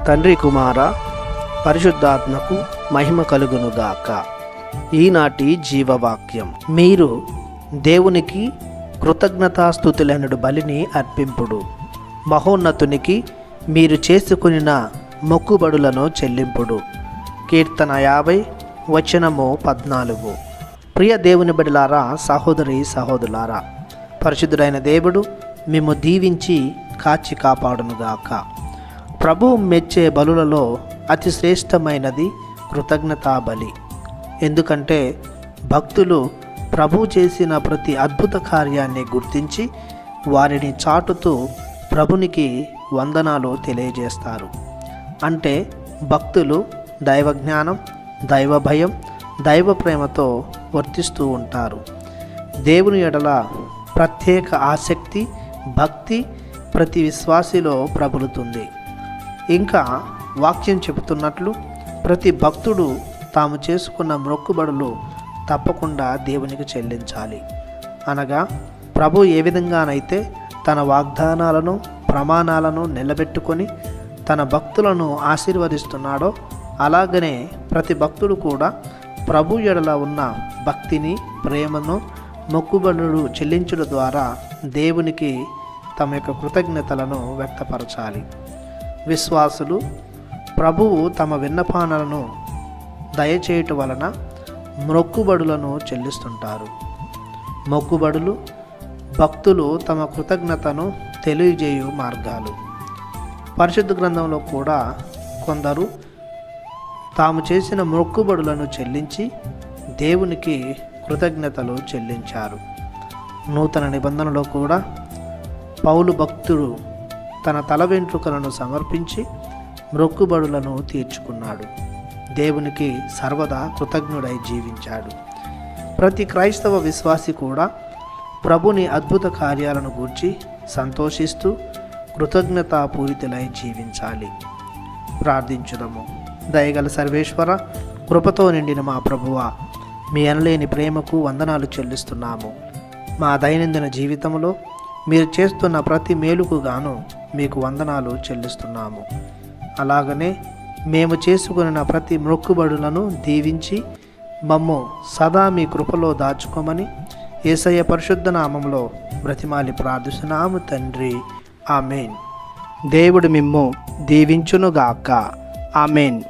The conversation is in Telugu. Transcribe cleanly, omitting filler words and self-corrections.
తండ్రి కుమార పరిశుద్ధాత్మకు మహిమ కలుగునుగాక. ఈనాటి జీవవాక్యం. మీరు దేవునికి కృతజ్ఞతాస్తుతులనుడు బలిని అర్పింపుడు, మహోన్నతునికి మీరు చేసుకునిన మొక్కుబడులను చెల్లింపుడు. కీర్తన 50 వచనము 14. ప్రియ దేవుని బిడ్డలారా, సహోదరి సహోదరులారా, పరిశుద్ధుడైన దేవుడు మేము దీవించి కాచి కాపాడునుగాక. ప్రభువు మెచ్చే బలులలో అతి శ్రేష్టమైనది కృతజ్ఞతా బలి. ఎందుకంటే భక్తులు ప్రభువు చేసిన ప్రతి అద్భుత కార్యాన్ని గుర్తించి వారిని చాటుతూ ప్రభునికి వందనాలు తెలియజేస్తారు. అంటే భక్తులు దైవ జ్ఞానం, దైవ భయం, దైవ ప్రేమతో వర్తిస్తూ ఉంటారు. దేవుని ఎడల ప్రత్యేక ఆసక్తి, భక్తి ప్రతి విశ్వాసిలో ప్రబలుతుంది. ఇంకా వాక్యం చెబుతున్నట్లు ప్రతి భక్తుడు తాము చేసుకున్న మొక్కుబడులు తప్పకుండా దేవునికి చెల్లించాలి. అనగా ప్రభు ఏ విధంగానైతే తన వాగ్దానాలను, ప్రమాణాలను నిలబెట్టుకొని తన భక్తులను ఆశీర్వదిస్తున్నాడో, అలాగనే ప్రతి భక్తుడు కూడా ప్రభు ఎడల ఉన్న భక్తిని, ప్రేమను, మొక్కుబడులు చెల్లించడం ద్వారా దేవునికి తమ యొక్క కృతజ్ఞతలను వ్యక్తపరచాలి. విశ్వాసులు ప్రభువు తమ విన్నపాలను దయచేయటం వలన మొక్కుబడులను చెల్లిస్తుంటారు. మొక్కుబడులు భక్తులు తమ కృతజ్ఞతను తెలియజేయు మార్గాలు. పరిశుద్ధ గ్రంథంలో కూడా కొందరు తాము చేసిన మొక్కుబడులను చెల్లించి దేవునికి కృతజ్ఞతలు చెల్లించారు. నూతన నిబంధనలో కూడా పౌలు భక్తుడు తన తల వెంట్రుకలను సమర్పించి మొక్కుబడులను తీర్చుకున్నాడు. దేవునికి సర్వదా కృతజ్ఞుడై జీవించాడు. ప్రతి క్రైస్తవ విశ్వాసి కూడా ప్రభుని అద్భుత కార్యాలను గూర్చి సంతోషిస్తూ కృతజ్ఞతాపూరితులై జీవించాలి. ప్రార్థించుదము. దయగల సర్వేశ్వర, కృపతో నిండిన మా ప్రభువా, మీ అనలేని ప్రేమకు వందనాలు చెల్లిస్తున్నాము. మా దైనందిన జీవితంలో మీరు చేస్తున్న ప్రతి మేలుకు గాను మీకు వందనాలు చెల్లిస్తున్నాము. అలాగనే మేము చేసుకున్న ప్రతి మొక్కుబడులను దీవించి మమ్ము సదా మీ కృపలో దాచుకోమని యేసయ్య పరిశుద్ధ నామంలో బ్రతిమాలి ప్రార్థిస్తున్నాము తండ్రి. ఆమెన్. దేవుడు మిమ్ము దీవించునుగాక. ఆమెన్.